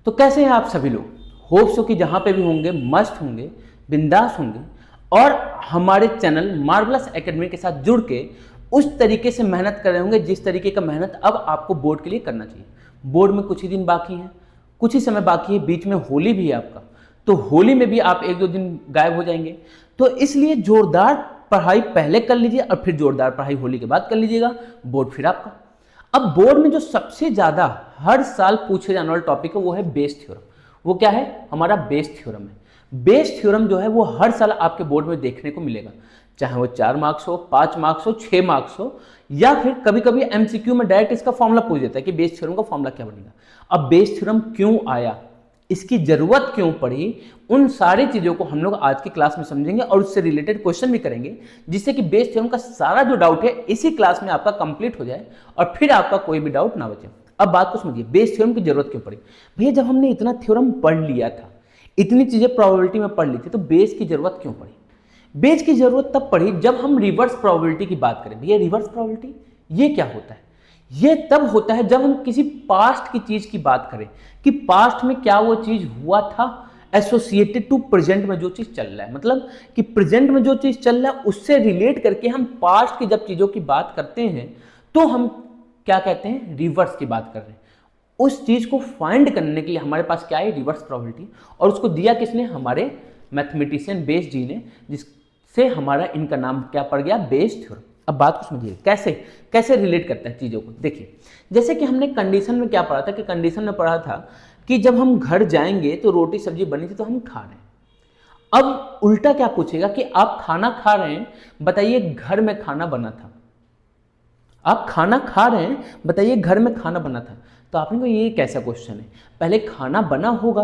तो कैसे हैं आप सभी लोग? होप्स हो कि जहाँ पे भी होंगे मस्त होंगे, बिंदास होंगे और हमारे चैनल मार्वलस एकेडमी के साथ जुड़ के उस तरीके से मेहनत कर रहे होंगे जिस तरीके का मेहनत अब आपको बोर्ड के लिए करना चाहिए। बोर्ड में कुछ ही दिन बाकी हैं, कुछ ही समय बाकी है, बीच में होली भी है आपका, तो होली में भी आप एक दो दिन गायब हो जाएंगे। तो इसलिए जोरदार पढ़ाई पहले कर लीजिए और फिर जोरदार पढ़ाई होली के बाद कर लीजिएगा, बोर्ड फिर आपका। अब बोर्ड में जो सबसे ज्यादा हर साल पूछे जाने वाला टॉपिक है वो है बेस थ्योरम। वो क्या है? हमारा बेस थ्योरम है। बेस थ्योरम जो है वो हर साल आपके बोर्ड में देखने को मिलेगा, चाहे वो 4 मार्क्स हो, 5 मार्क्स हो, 6 मार्क्स हो, या फिर कभी कभी एमसीक्यू में डायरेक्ट इसका फॉर्मूला पूछ देता है कि बेस थ्योरम का फॉर्मूला क्या बनेगा। अब बेस थ्योरम क्यों आया, इसकी जरूरत क्यों पड़ी, उन सारी चीजों को हम लोग आज की क्लास में समझेंगे और उससे रिलेटेड क्वेश्चन भी करेंगे, जिससे कि बेस थ्योरम का सारा जो डाउट है इसी क्लास में आपका कंप्लीट हो जाए और फिर आपका कोई भी डाउट ना बचे। अब बात को समझिए, बेस थ्योरम की जरूरत क्यों पड़ी? भैया जब हमने इतना थ्योरम पढ़ लिया था, इतनी चीजें प्रोबेबिलिटी में पढ़ ली थी, तो बेस की जरूरत क्यों पड़ी? बेस की जरूरत तब पड़ी जब हम रिवर्स प्रोबेबिलिटी की बात करें। भैया रिवर्स प्रोबेबिलिटी ये क्या होता है? ये तब होता है जब हम किसी पास्ट की चीज की बात करें कि पास्ट में क्या वो चीज हुआ था एसोसिएटेड टू प्रेजेंट में जो चीज चल रहा है, मतलब कि प्रेजेंट में जो चीज चल रहा है उससे रिलेट करके हम पास्ट की जब चीजों की बात करते हैं तो हम क्या कहते हैं? रिवर्स की बात कर रहे हैं। उस चीज को फाइंड करने के लिए हमारे पास क्या है? Reverse probability. और उसको दिया किसने? हमारे मैथमेटिशियन बेस जी ने, जिससे हमारा इनका नाम क्या पड़ गया? Bayes theorem. अब बात को समझिए, कैसे कैसे रिलेट करता है चीज़ों को। देखिए, जैसे कि हमने कंडीशन में क्या पढ़ा था कि कंडीशन में पढ़ा था कि जब हम घर जाएंगे तो रोटी सब्जी बनी थी तो हम खा रहे हैं। अब उल्टा क्या पूछेगा कि आप खाना खा रहे हैं, बताइए घर में खाना बना था। आप खाना खा रहे हैं, बताइए घर में खाना बना था। तो आपने कहा ये कैसा क्वेश्चन है? पहले खाना बना होगा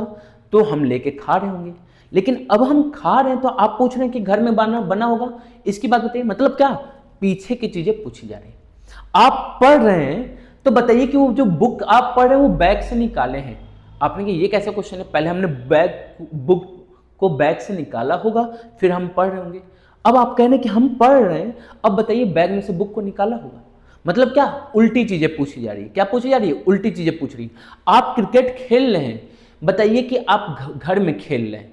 तो हम लेके खा रहे होंगे, लेकिन अब हम खा रहे हैं तो आप पूछ रहे हैं कि घर में बना होगा। इसकी बात बताइए, मतलब क्या? पीछे की चीजें पूछी जा रही हैं। आप पढ़ रहे हैं तो बताइए कि वो जो बुक आप पढ़ रहे हैं वो बैग से निकाले हैं। आपने कहा ये कैसा क्वेश्चन है? पहले हमने बुक को बैग से निकाला होगा फिर हम पढ़ रहे होंगे। अब आप कह रहे हैं कि हम पढ़ रहे हैं, अब बताइए बैग में से बुक को निकाला होगा। मतलब क्या? उल्टी चीजें पूछी जा रही है। क्या पूछी जा रही है? उल्टी चीजें पूछ रही है। आप क्रिकेट खेल रहे हैं, बताइए कि आप घर में खेल रहे हैं।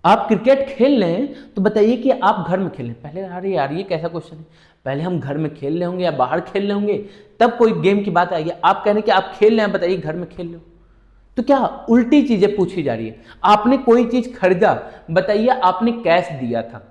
आप क्रिकेट खेल रहे हैं तो बताइए कि आप घर में खेल रहे हैं। पहले अरे यार ये कैसा क्वेश्चन है? पहले हम घर में खेल रहे होंगे या बाहर खेल रहे होंगे तब कोई गेम की बात आएगी। आप कह रहे हैं कि आप खेल रहे हैं, बताइए घर में खेल रहे हो। तो क्या उल्टी चीजें पूछी जा रही है। आपने कोई चीज खरीदा, बताइए आपने कैश दिया था।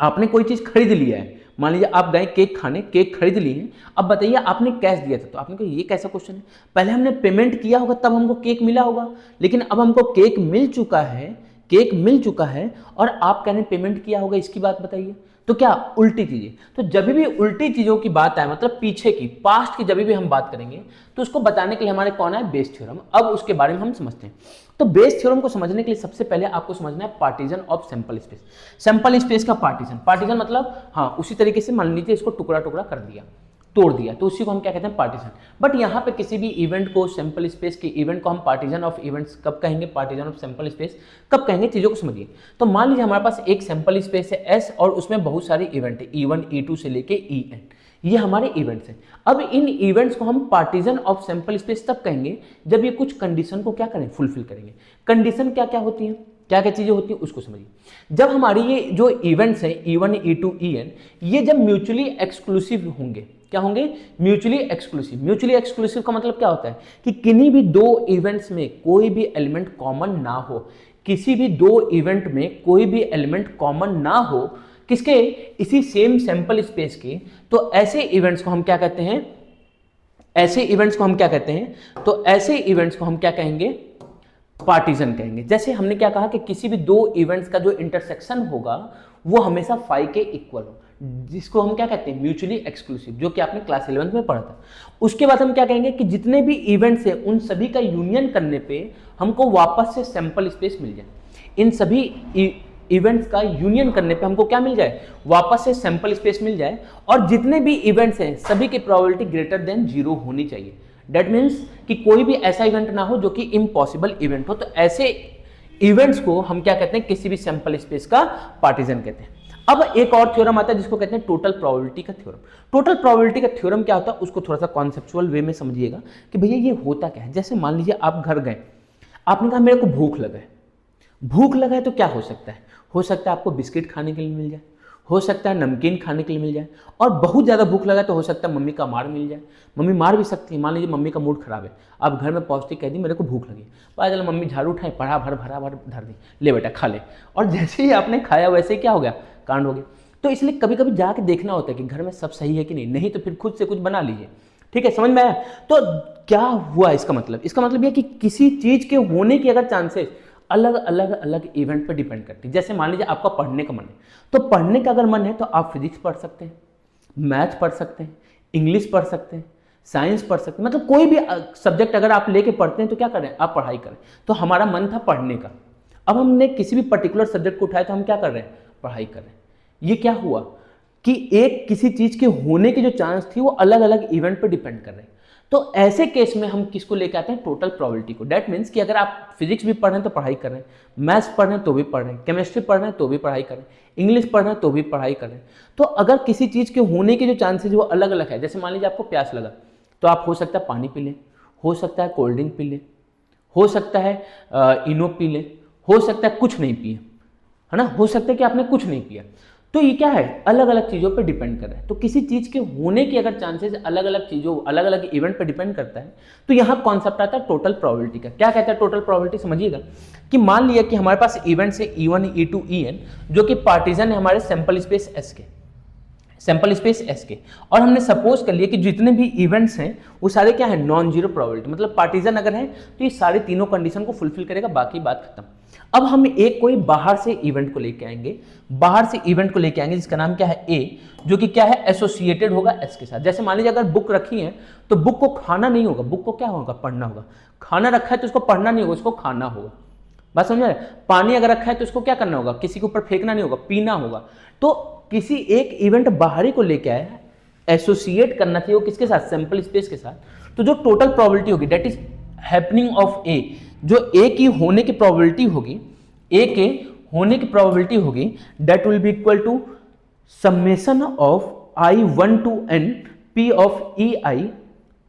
आपने कोई चीज खरीद लिया है, मान लीजिए आप गए केक खाने, केक खरीद लिए, अब बताइए आपने कैश दिया था। तो आपने कहा ये कैसा क्वेश्चन है? पहले हमने पेमेंट किया होगा तब हमको केक मिला होगा, लेकिन अब हमको केक मिल चुका है, केक मिल चुका है और आप कह रहे हैं पेमेंट किया होगा, इसकी बात बताइए। तो क्या उल्टी चीजें। तो जब भी उल्टी चीजों की बात आए, मतलब पीछे की, पास्ट की जब भी हम बात करेंगे तो उसको बताने के लिए हमारे कौन है? Bayes theorem. अब उसके बारे में हम समझते हैं। तो बेस थ्योरम को समझने के लिए सबसे पहले आपको समझना है partition of sample space. Sample space का पार्टीशन, पार्टीशन मतलब हाँ उसी तरीके से मान लीजिए इसको टुकड़ा टुकड़ा कर दिया, तोड़ दिया, तो उसी को हम क्या कहते हैं? पार्टीशन। बट यहाँ पे किसी भी इवेंट को, सैंपल स्पेस के इवेंट को हम पार्टीशन ऑफ इवेंट्स कब कहेंगे? पार्टीशन ऑफ सैंपल स्पेस कब कहेंगे? चीजों को समझिए। तो मान लीजिए हमारे पास एक सैंपल स्पेस है एस और उसमें बहुत सारे इवेंट है E1 E2 से लेके EN, ये हमारे इवेंट्स हैं। अब इन इवेंट्स को हम पार्टीशन ऑफ सैंपल स्पेस तब कहेंगे जब ये कुछ कंडीशन को क्या करें? फुलफिल करेंगे। कंडीशन क्या क्या होती है, क्या क्या चीजें होती है उसको समझिए। जब हमारी ये जो इवेंट्स हैं E1 E2 EN, ये जब म्यूचुअली एक्सक्लूसिव होंगे, क्या होंगे? Mutually exclusive. म्यूचुअली एक्सक्लूसिव का मतलब क्या होता है कि किन्हीं भी दो इवेंट्स में कोई भी एलिमेंट कॉमन ना हो, किसी भी दो इवेंट में कोई भी एलिमेंट कॉमन ना हो, किसके? इसी सेम सैंपल स्पेस के। तो ऐसे इवेंट्स को हम क्या कहते हैं? ऐसे इवेंट्स को हम क्या कहते हैं? तो ऐसे इवेंट्स को हम क्या कहेंगे? पार्टीशन कहेंगे। जैसे हमने क्या कहा कि किसी भी दो इवेंट्स का जो इंटरसेक्शन होगा वो हमेशा फाई के इक्वल हो, जिसको हम क्या कहते हैं? म्यूचुअली एक्सक्लूसिव, जो कि आपने क्लास 11 में पढ़ा था। उसके बाद हम क्या कहेंगे कि जितने भी इवेंट्स हैं उन सभी का यूनियन करने पे हमको वापस से सैंपल स्पेस मिल जाए। इन सभी इवेंट्स का यूनियन करने पे हमको क्या मिल जाए? वापस से सैंपल स्पेस मिल जाए। और जितने भी इवेंट्स हैं सभी की प्रोबेबिलिटी ग्रेटर देन 0 होनी चाहिए। दैट मीन्स कि कोई भी ऐसा इवेंट ना हो जो कि इम्पॉसिबल इवेंट हो। तो ऐसे इवेंट्स को हम क्या कहते हैं? किसी भी सैंपल स्पेस का पार्टीशन कहते हैं। अब एक और थ्योरम आता है जिसको कहते हैं टोटल प्रोबेबिलिटी का थ्योरम। टोटल प्रोबेबिलिटी का थ्योरम क्या होता है उसको थोड़ा सा कॉन्सेप्चुअल वे में समझिएगा कि भैया ये होता क्या है। जैसे मान लीजिए आप घर गए, आपने कहा मेरे को भूख लगा है। भूख लगा है तो क्या हो सकता है? हो सकता है आपको बिस्किट खाने के लिए मिल जाए, हो सकता है नमकीन खाने के लिए मिल जाए, और बहुत ज़्यादा भूख लगा तो हो सकता है मम्मी का मार मिल जाए। मम्मी मार भी सकती है। मान लीजिए मम्मी का मूड खराब है, आप घर में पहुँचते कह दी मेरे को भूख लगी, पता चला मम्मी झाड़ू उठाए, पढ़ा भर भरा भर धर दी, ले बेटा खा ले, और जैसे ही आपने खाया वैसे ही क्या हो गया, कांड हो गया। तो इसलिए कभी कभी जाके देखना होता है कि घर में सब सही है कि नहीं, नहीं तो फिर खुद से कुछ बना लीजिए। ठीक है, समझ में आया? तो क्या हुआ इसका मतलब यह कि किसी चीज़ के होने की अगर चांसेस अलग अलग अलग इवेंट पर डिपेंड करती है। जैसे मान लीजिए आपका पढ़ने का मन है, तो पढ़ने का अगर मन है तो आप फिजिक्स पढ़ सकते हैं, मैथ पढ़ सकते हैं, इंग्लिश पढ़ सकते हैं, साइंस पढ़ सकते हैं, मतलब कोई भी सब्जेक्ट अगर आप लेके पढ़ते हैं तो क्या करें, आप पढ़ाई करें। तो हमारा मन था पढ़ने का, अब हमने किसी भी पर्टिकुलर सब्जेक्ट को उठाया तो हम क्या कर रहे हैं, पढ़ाई कर रहे हैं। ये क्या हुआ कि एक किसी चीज़ के होने की जो चांस थी वो अलग अलग इवेंट पर डिपेंड कर रहे हैं। तो ऐसे केस में हम किसको लेके आते हैं, टोटल प्रोबेबिलिटी को। दैट मीन्स कि अगर आप फिजिक्स भी पढ़ रहे हैं तो पढ़ाई कर रहे हैं, मैथ्स पढ़ रहे हैं तो भी पढ़ रहे हैं, केमिस्ट्री पढ़ रहे हैं तो भी पढ़ाई कर रहे हैं, इंग्लिश पढ़ रहे हैं तो भी पढ़ाई कर रहे हैं। तो अगर किसी चीज़ के होने के जो चांसेस वो अलग अलग है, जैसे मान लीजिए आपको प्यास लगा तो आप हो सकता है पानी पी लें, हो सकता है कोल्ड ड्रिंक पी लें, हो सकता है इनो पी लें, हो सकता है कुछ नहीं पिए, है ना, हो सकता है कि आपने कुछ नहीं पिया। तो ये क्या है, अलग अलग चीज़ों पे डिपेंड कर रहा है। तो किसी चीज़ के होने की अगर चांसेस अलग अलग चीज़ों अलग अलग इवेंट पे डिपेंड करता है, तो यहाँ कॉन्सेप्ट आता है टोटल प्रोबेबिलिटी का। क्या कहता है टोटल प्रोबेबिलिटी, समझिएगा कि मान लिया कि हमारे पास इवेंट्स है E1 E2 En, जो कि पार्टीजन है हमारे सैंपल स्पेस S के, सैंपल स्पेस S के, और हमने सपोज कर लिया कि जितने भी इवेंट्स हैं वो सारे क्या है, नॉन जीरो प्रोबेबिलिटी, मतलब पार्टीजन अगर है तो ये सारे तीनों कंडीशन को फुलफिल करेगा, बाकी बात खत्म। अब हम एक कोई बाहर से इवेंट को लेके आएंगे, बाहर से इवेंट को लेके आएंगे जिसका नाम क्या है A, जो कि क्या है, एसोसिएटेड होगा S के साथ। जैसे मान लीजिए अगर बुक रखी है तो बुक को खाना नहीं होगा, बुक को क्या होगा, पढ़ना होगा। खाना रखा है तो उसको पढ़ना नहीं होगा, उसको खाना होगा। बात समझ रहे? पानी अगर रखा है तो उसको क्या करना होगा, किसी के ऊपर फेंकना नहीं होगा, पीना होगा। तो किसी एक इवेंट बाहरी को लेके आया, एसोसिएट करना चाहिए वो किसके साथ, सैंपल स्पेस के साथ। तो जो टोटल प्रोबेबिलिटी होगी दैट इज हैपनिंग ऑफ ए, जो ए की होने की प्रोबेबिलिटी होगी, ए के होने की प्रोबेबिलिटी होगी that will be equal to summation of I1 to N P of EI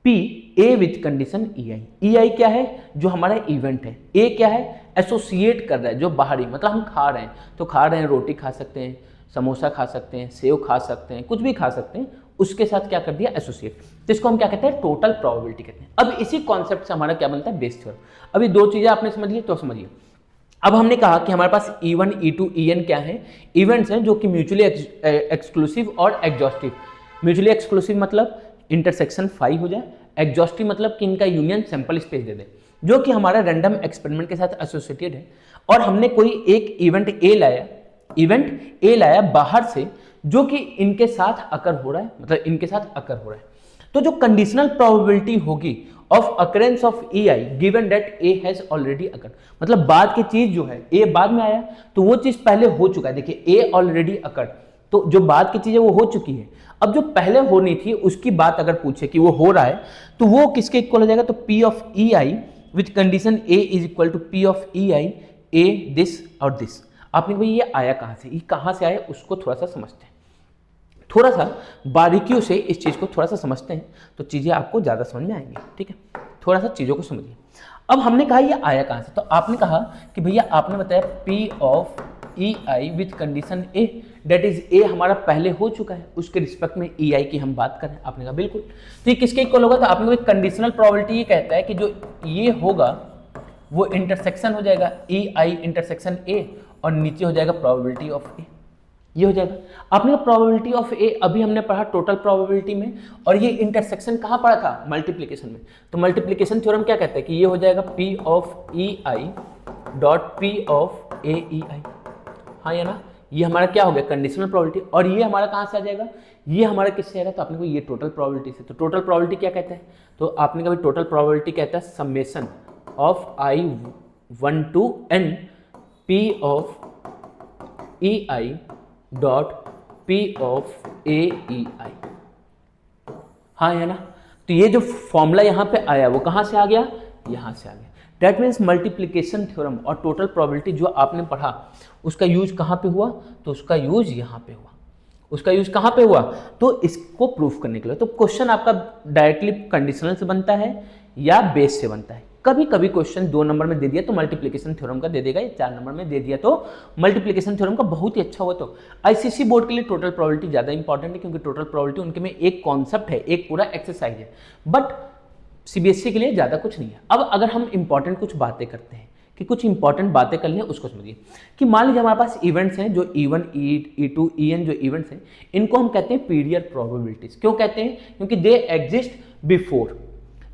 P A with condition EI। EI क्या है, जो हमारा इवेंट है, A क्या है, एसोसिएट कर रहा है, जो बाहरी, मतलब हम खा रहे हैं तो खा रहे हैं, रोटी खा सकते हैं, समोसा खा सकते हैं, सेव खा सकते हैं, कुछ भी खा सकते हैं, उसके साथ क्या कर दिया, एसोसिएट। तो इसको हम क्या कहते हैं, टोटल प्रोबेबिलिटी कहते हैं। अब इसी कॉन्सेप्ट से हमारा क्या बनता है, बेस थ्योरम। अभी दो चीजें आपने समझ ली तो समझिए। अब हमने कहा कि हमारे पास E1 E2 En क्या है, इवेंट्स हैं जो कि म्यूचुअली एक्सक्लूसिव और एग्जॉस्टिव। म्यूचुअली एक्सक्लूसिव मतलब इंटरसेक्शन 5 हो जाए, एग्जॉस्टिव मतलब कि इनका यूनियन सैंपल स्पेस दे दे, जो कि हमारा रैंडम एक्सपेरिमेंट के साथ एसोसिएटेड है। और हमने कोई एक इवेंट ए लाया बाहर से, जो कि इनके साथ अकर हो रहा है, मतलब इनके साथ अकर हो रहा है। तो जो कंडीशनल प्रोबेबिलिटी होगी of occurrence of EI given that A has already occur, मतलब बाद की चीज जो है, A बाद में आया तो वो चीज पहले हो चुका है। देखिए A ऑलरेडी अकर, तो जो बाद की चीज है वो हो चुकी है। अब जो पहले होनी थी उसकी बात अगर पूछे कि वो हो रहा है तो वो किसके इक्वल हो जाएगा, तो P of EI with condition A is equal to P of EI A this और दिस। आपने भाई ये आया कहाँ से, ये कहाँ से आया, उसको थोड़ा सा समझते हैं, थोड़ा सा बारीकियों से इस चीज़ को थोड़ा सा समझते हैं तो चीज़ें आपको ज़्यादा समझ में आएंगी। ठीक है, थोड़ा सा चीज़ों को समझिए। अब हमने कहा ये आया कहाँ से, तो आपने कहा कि भैया आपने बताया P of EI with condition A, date is A हमारा पहले हो चुका है, उसके रिस्पेक्ट में EI की हम बात करें। आपने कहा बिल्कुल, तो ये किसके इक्वल होगा, तो आपने कहा कंडीशनल प्रोबेबिलिटी ये कहता है कि जो ये होगा वो इंटरसेक्शन हो जाएगा EI इंटरसेक्शन A, और नीचे हो जाएगा प्रोबेबिलिटी ऑफ A, ये हो जाएगा। आपने प्रोबेबिलिटी ऑफ A अभी हमने पढ़ा टोटल प्रोबेबिलिटी में, और ये इंटरसेक्शन कहाँ पढ़ा था, मल्टीप्लिकेशन में। तो मल्टीप्लिकेशन थ्योरम क्या कहता है कि ये हो जाएगा P of EI dot P of AEI, हाँ या ना, ये हमारा क्या हो गया, कंडीशनल प्रोबेबिलिटी। और ये हमारा कहाँ से आ जाएगा, ये हमारा किससे आएगा, तो आपने को ये टोटल प्रोबेबिलिटी से। तो टोटल प्रोबेबिलिटी क्या कहता है, तो आपने कहा टोटल प्रोबेबिलिटी कहता है summation of I1 to N P of EI dot P of AEI, हाँ है ना। तो ये जो फॉर्मूला यहाँ पे आया वो कहाँ से आ गया, यहाँ से आ गया। दैट मीन्स मल्टीप्लिकेशन थ्योरम और टोटल प्रोबेबिलिटी जो आपने पढ़ा उसका यूज कहाँ पे हुआ, तो उसका यूज यहाँ पे हुआ। उसका यूज कहाँ पे हुआ, तो इसको प्रूफ करने के लिए। तो क्वेश्चन आपका डायरेक्टली कंडीशनल से बनता है या बेस से बनता है, कभी कभी क्वेश्चन 2 नंबर में दे दिया तो मल्टीप्लिकेशन थ्योरम का दे देगा, या 4 नंबर में दे दिया तो मल्टीप्लिकेशन थ्योरम का बहुत ही अच्छा हुआ। तो आईसीएसई बोर्ड के लिए टोटल प्रोबेबिलिटी ज़्यादा इंपॉर्टेंट है, क्योंकि टोटल प्रोबेबिलिटी उनके में एक कॉन्सेप्ट है, एक पूरा एक्सरसाइज है, बट सीबीएसई के लिए ज़्यादा कुछ नहीं है। अब अगर हम इंपॉर्टेंट कुछ बातें करते हैं, कि कुछ इंपॉर्टेंट बातें कर लें, उसको समझिए कि मान लीजिए हमारे पास इवेंट्स हैं, जो E1, E2, En जो इवेंट्स हैं, इनको हम कहते हैं पीरियड प्रोबेबिलिटीज। क्यों कहते हैं? क्योंकि दे एग्जिस्ट बिफोर,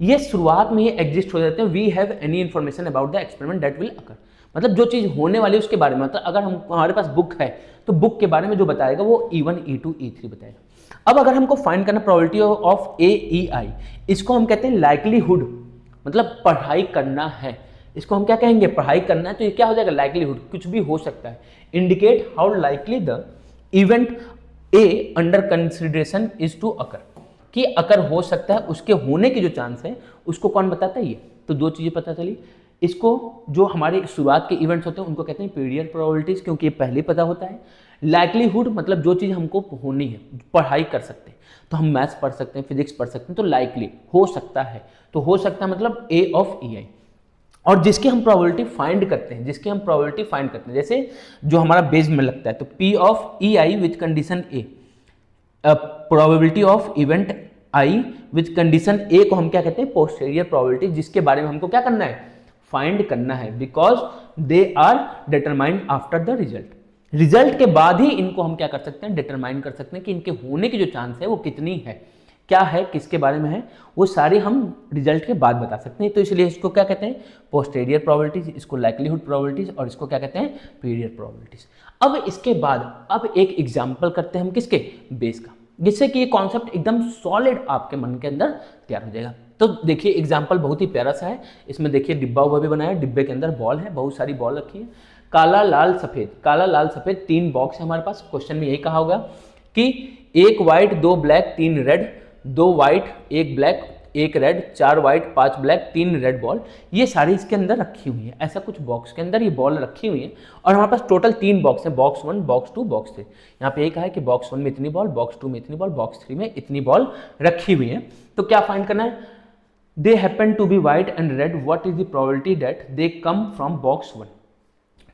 ये शुरुआत में ही एग्जिस्ट हो जाते हैं। We have any information about the experiment that will occur, मतलब जो चीज़ होने वाली है उसके बारे में, मतलब अगर हमारे पास बुक है तो बुक के बारे में जो बताएगा वो E1, E2, E3 बताएगा। अब अगर हमको फाइंड करना प्रोबेबिलिटी ऑफ AEI, इसको हम कहते हैं लाइकलीहुड, मतलब पढ़ाई करना है, इसको हम क्या कहेंगे? पढ़ाई करना है। तो ये क्या हो जाएगा? लाइकलीहुड, कुछ भी हो सकता है। Indicate how likely the event A under consideration is to occur, कि अकर हो सकता है, उसके होने के जो चांस है उसको कौन बताता है? ये। तो 2 चीजें पता चली। इसको जो हमारे शुरुआत के इवेंट्स होते हैं उनको कहते हैं पीरियड प्रोबेबिलिटीज, क्योंकि ये पहले पता होता है। लाइकलीहुड मतलब जो चीज़ हमको होनी है, पढ़ाई कर सकते हैं, तो हम मैथ्स पढ़ सकते हैं, फिजिक्स पढ़ सकते हैं, तो लाइकली हो सकता है, तो हो सकता है मतलब A ऑफ EI। और जिसकी हम प्रोबेबिलिटी फाइंड करते हैं, जिसकी हम प्रोबेबिलिटी फाइंड करते हैं, जैसे जो हमारा बेस में लगता है, तो P of EI with condition A, probability of event I with condition A को हम क्या कहते हैं? पोस्टीरियर प्रोबेबिलिटी, जिसके बारे में हमको क्या करना है? फाइंड करना है, because they are determined after the result. Result के बाद ही इनको हम क्या कर सकते हैं? डिटरमाइन कर सकते हैं कि इनके होने की जो चांस है वो कितनी है, क्या है, किसके बारे में है, वो सारे हम रिजल्ट के बाद बता सकते हैं। तो इसलिए इसको क्या कहते हैं? पोस्टीरियर प्रोबेबिलिटीज, इसको लाइकलीहुड प्रोबेबिलिटीज, और इसको क्या कहते हैं? Period probabilities. अब इसके बाद अब एक एग्जाम्पल करते हैं हम किसके? बेस का, जिससे कि ये कॉन्सेप्ट एकदम सॉलिड आपके मन के अंदर तैयार हो जाएगा। तो देखिए एग्जाम्पल बहुत ही प्यारा सा है। इसमें देखिए डिब्बा हुआ भी बनाया है, डिब्बे के अंदर बॉल है, बहुत सारी बॉल रखी है, काला लाल सफेद, काला लाल सफेद 3 बॉक्स है हमारे पास। क्वेश्चन में यही कहा होगा कि 1 white 2 black 3 red, 2 white 1 black 1 red, 4 white 5 black 3 red ball, ये सारी इसके अंदर रखी हुई है। ऐसा कुछ बॉक्स के अंदर ये बॉल रखी हुई है, और हमारे पास टोटल 3 बॉक्स हैं, बॉक्स 1, बॉक्स 2, बॉक्स 3। यहाँ पे एक है कि बॉक्स 1 में इतनी बॉल, बॉक्स 2 में इतनी बॉल, बॉक्स 3 में इतनी बॉल रखी हुई है। तो क्या फाइंड करना है? They happen to be white and red. What is the probability that they come from box 1,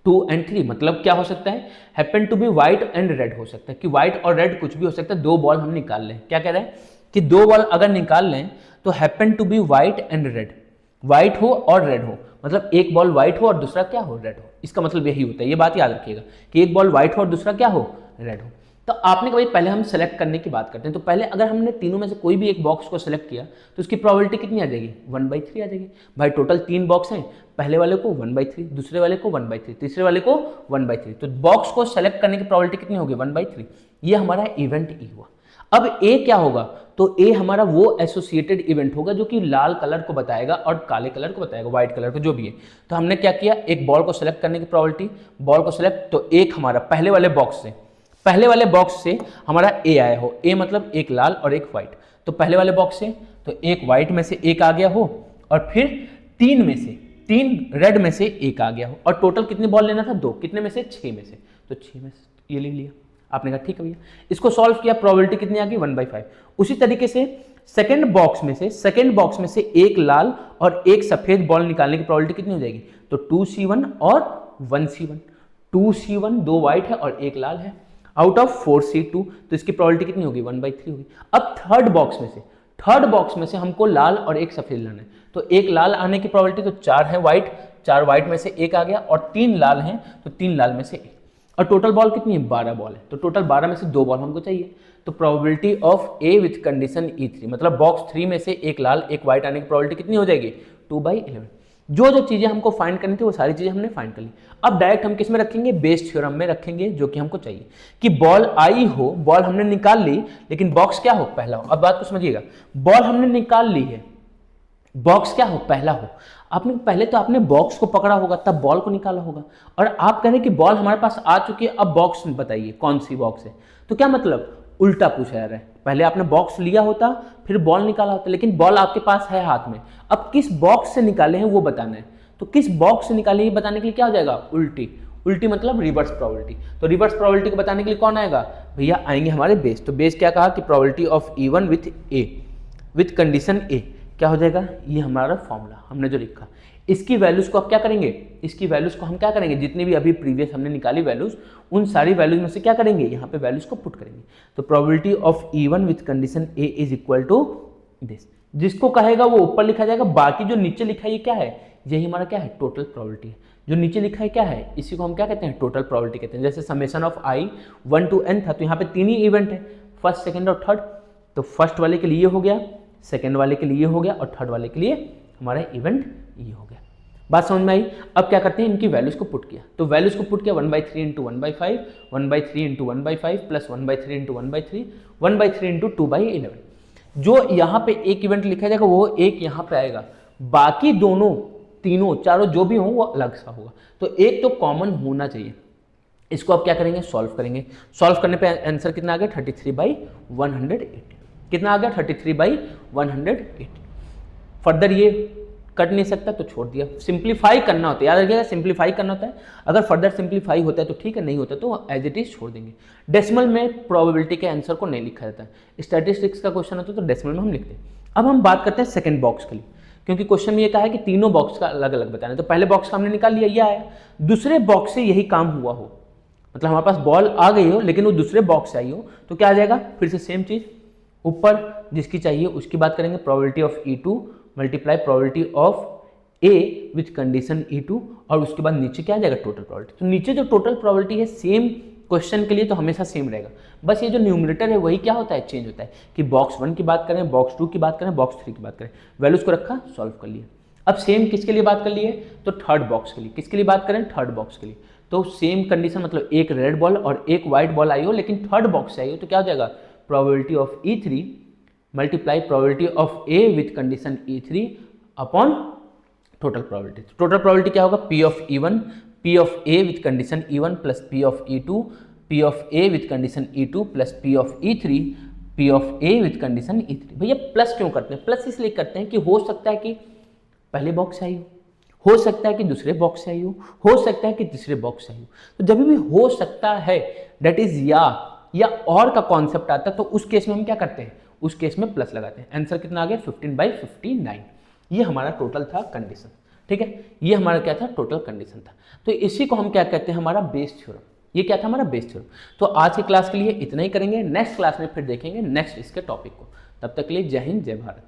2 and 3? मतलब क्या हो सकता है? happen to be white and red हो सकता है, कि white और red कुछ भी हो सकता है। 2 बॉल हम निकाल लें, क्या कह रहे हैं कि 2 बॉल अगर निकाल लें तो happen to be white and red, white हो और red हो, मतलब एक बॉल white हो और दूसरा क्या हो? red हो। इसका मतलब यही होता है, ये बात याद रखिएगा कि एक बॉल white हो और दूसरा क्या हो? red हो। तो आपने कभी पहले हम सेलेक्ट करने की बात करते हैं, तो पहले अगर हमने तीनों में से कोई भी एक बॉक्स को सेलेक्ट किया तो उसकी प्रोबेबिलिटी कितनी आ जाएगी? 1/3 आ जाएगी। भाई टोटल 3 बॉक्स हैं, पहले वाले को 1/3, दूसरे वाले को 1/3, तीसरे वाले को 1/3, तो बॉक्स को सेलेक्ट करने की प्रोबेबिलिटी कितनी होगी? 1/3। ये हमारा इवेंट E हुआ। अब A क्या होगा? तो A हमारा वो एसोसिएटेड इवेंट होगा जो कि लाल कलर को बताएगा और काले कलर को बताएगा, व्हाइट कलर को, जो भी है। तो हमने क्या किया? एक बॉल को सेलेक्ट करने की प्रोबेबिलिटी, बॉल को सेलेक्ट, तो एक हमारा पहले वाले बॉक्स से हमारा A आया हो, A मतलब एक लाल और एक व्हाइट, तो पहले वाले बॉक्स से तो एक व्हाइट में से एक आ गया हो, और फिर 3 रेड में से एक आ गया हो, और टोटल कितनी बॉल लेना था? 2, कितने में से? 6 में से, तो 6 में से ये ले लिया। आपने कहा ठीक है भैया, इसको सॉल्व किया, प्रोबेबिलिटी कितनी आ गई? 1/5। उसी तरीके से सेकेंड बॉक्स में से एक लाल और एक सफेद बॉल निकालने की प्रोबेबिलिटी कितनी हो जाएगी? तो 2C1 और 1C1, 2C1 2 व्हाइट है और एक लाल है, आउट ऑफ 4C2, तो इसकी प्रोबेबिलिटी कितनी होगी? 1/3 होगी। अब थर्ड बॉक्स में से हमको लाल और एक सफेद लाना है, तो एक लाल आने की प्रोबेबिलिटी तो 4 है व्हाइट, 4 व्हाइट में से एक आ गया, और 3 लाल हैं तो 3 लाल में से एक, और टोटल बॉल कितनी है? 12 बॉल है, तो टोटल 12 में से 2 बॉल हमको चाहिए। तो probability of A with condition E3, मतलब बॉक्स 3 में से एक लाल एक व्हाइट आने की प्रोबेबिलिटी कितनी हो जाएगी? 2/11। जो चीजें हमको फाइंड करनी थी वो सारी चीजें हमने फाइंड कर ली। अब डायरेक्ट हम किस में रखेंगे? बेस थ्योरम में रखेंगे, जो कि हमको चाहिए कि बॉल आई हो, बॉल हमने निकाल ली, लेकिन बॉक्स क्या हो? पहला हो। अब बात को समझिएगा, बॉल हमने निकाल ली है, बॉक्स क्या हो? पहला हो। आपने बॉक्स को पकड़ा होगा तब बॉल को निकाला होगा, और आप कह रहे हैं कि बॉल हमारे पास आ चुकी है, अब बॉक्स बताइए कौन सी बॉक्स है। तो क्या मतलब? उल्टा पूछा जा रहा है, पहले आपने बॉक्स लिया होता फिर बॉल निकाला होता, लेकिन बॉल आपके पास है हाथ में, अब किस बॉक्स से निकाले हैं वो बताना है। तो किस बॉक्स से निकाले ये बताने के लिए क्या हो जाएगा? उल्टी मतलब रिवर्स प्रोबेबिलिटी। तो रिवर्स प्रोबेबिलिटी को बताने के लिए कौन आएगा? भैया आएंगे हमारे बेस। तो बेस क्या कहा कि probability of E1 with condition A, क्या हो जाएगा, ये हमारा फॉर्मूला हमने जो लिखा, इसकी वैल्यूज को आप क्या करेंगे, इसकी वैल्यूज को हम क्या करेंगे, जितनी भी अभी प्रीवियस हमने निकाली वैल्यूज, उन सारी वैल्यूज में से क्या करेंगे, यहाँ पे वैल्यूज को पुट करेंगे। तो probability of E1 with condition A is equal to this, जिसको कहेगा वो ऊपर लिखा जाएगा, बाकी जो नीचे लिखा है ये क्या है, यही हमारा क्या है, टोटल प्रोबेबिलिटी है। जो नीचे लिखा है क्या है, इसी को हम क्या कहते हैं, टोटल प्रोबेबिलिटी कहते हैं। जैसे summation of I 1 to n था, तो यहाँ पे 3 ही इवेंट है, फर्स्ट सेकंड और थर्ड, तो फर्स्ट वाले के लिए हो गया, सेकंड वाले के लिए हो गया और थर्ड वाले के लिए हमारा इवेंट ये हो गया। बात समझ में आई। अब क्या करते हैं, इनकी वैल्यूज को पुट किया, तो वैल्यूज को पुट किया 1/3 into 1/5, 1/3 into 1/5 plus 1/3 into 1/3, 1/3 into 2/11। जो यहाँ पे एक इवेंट लिखा जाएगा वो एक यहाँ पे आएगा, बाकी दोनों तीनों चारों जो भी हों वो अलग सा होगा। तो एक तो कॉमन होना चाहिए। इसको आप क्या करेंगे, सॉल्व करेंगे। सॉल्व करने पे आंसर कितना आ गया, 33/180। कितना आ गया, 33/180। फर्दर ये कट नहीं सकता तो छोड़ दिया। सिंप्लीफाई करना होता है, याद रखिएगा सिंप्लीफाई करना होता है। अगर फर्दर सिंप्लीफाई होता है तो ठीक है, नहीं होता तो एज इट इज छोड़ देंगे। डेसिमल में प्रोबेबिलिटी के आंसर को नहीं लिखा जाता है। स्टैटिस्टिक्स का क्वेश्चन होता है तो डेसिमल में हम लिखते हैं। अब हम बात करते हैं सेकंड बॉक्स के लिए, क्योंकि क्वेश्चन में ये कहा है कि तीनों बॉक्स का अलग अलग बताना है। तो पहले बॉक्स का हमने निकाल लिया, ये आया। दूसरे बॉक्स से यही काम हुआ हो, मतलब हमारे पास बॉल आ गई हो लेकिन वो दूसरे बॉक्स से आई हो, तो क्या आ जाएगा, फिर से सेम चीज, ऊपर जिसकी चाहिए उसकी बात करेंगे, probability of E2 multiply probability of A with condition E2, और उसके बाद नीचे क्या आ जाएगा, टोटल प्रोबेबिलिटी। तो नीचे जो टोटल प्रोबेबिलिटी है सेम क्वेश्चन के लिए तो हमेशा सेम रहेगा, बस ये जो न्यूमरेटर है वही क्या होता है, चेंज होता है, कि बॉक्स 1 की बात करें, बॉक्स 2 की बात करें, बॉक्स 3 की बात करें। वैल्यूज को रखा, सॉल्व कर लिए। अब सेम किसके लिए बात कर लिए, तो थर्ड बॉक्स के लिए। किसके लिए बात करें, थर्ड बॉक्स के लिए। तो सेम कंडीशन, मतलब एक रेड बॉल और एक व्हाइट बॉल आई हो लेकिन थर्ड बॉक्स से आई हो, तो क्या हो जाएगा, probability of E3 multiply probability of A with condition E3 upon total probability. Total probability क्या होगा, P of E1 P of A with condition E1 plus P of E2 P of A with condition E2 plus P of E3 P of A with condition E3। भैया plus क्यों करते हैं, plus इसलिए करते हैं कि हो सकता है कि पहले बॉक्स से आई हो सकता है कि दूसरे बॉक्स से आई हो सकता है कि तीसरे बॉक्स से आई हो। तो जब भी हो सकता है, दैट इज या और का कॉन्सेप्ट आता है, तो उस केस में हम क्या करते हैं, उस केस में प्लस लगाते हैं। आंसर कितना आ गया, 15/59। ये हमारा टोटल था कंडीशन, ठीक है, ये हमारा क्या था, टोटल कंडीशन था। तो इसी को हम क्या कहते हैं, हमारा बेस थ्योरम। ये क्या था, हमारा बेस थ्योरम। तो आज की क्लास के लिए इतना ही करेंगे, नेक्स्ट क्लास में फिर देखेंगे नेक्स्ट इसके टॉपिक को। तब तक के लिए जय हिंद, जय भारत।